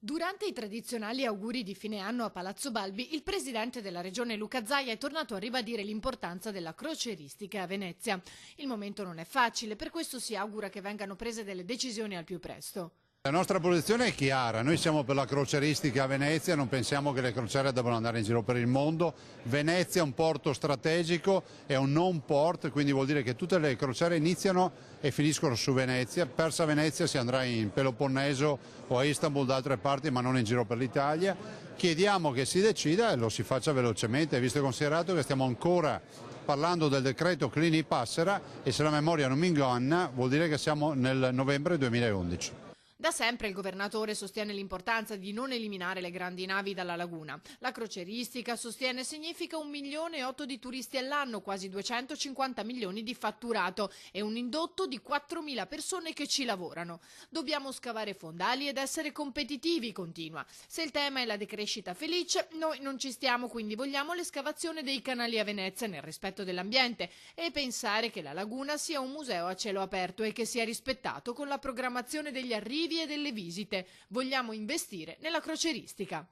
Durante i tradizionali auguri di fine anno a Palazzo Balbi, il presidente della regione Luca Zaia è tornato a ribadire l'importanza della crocieristica a Venezia. Il momento non è facile, per questo si augura che vengano prese delle decisioni al più presto. La nostra posizione è chiara, noi siamo per la crocieristica a Venezia, non pensiamo che le crociere debbano andare in giro per il mondo. Venezia è un porto strategico, è un non port, quindi vuol dire che tutte le crociere iniziano e finiscono su Venezia. Persa Venezia si andrà in Peloponneso o a Istanbul da altre parti, ma non in giro per l'Italia. Chiediamo che si decida e lo si faccia velocemente, visto e considerato che stiamo ancora parlando del decreto Clini-Passera e se la memoria non mi inganna vuol dire che siamo nel novembre 2011. Da sempre il governatore sostiene l'importanza di non eliminare le grandi navi dalla laguna. La crocieristica, sostiene, significa 1,8 milioni di turisti all'anno, quasi 250 milioni di fatturato e un indotto di 4.000 persone che ci lavorano. Dobbiamo scavare fondali ed essere competitivi, continua. Se il tema è la decrescita felice, noi non ci stiamo, quindi vogliamo l'escavazione dei canali a Venezia nel rispetto dell'ambiente e pensare che la laguna sia un museo a cielo aperto e che sia rispettato con la programmazione degli arrivi e delle visite. Vogliamo investire nella crocieristica.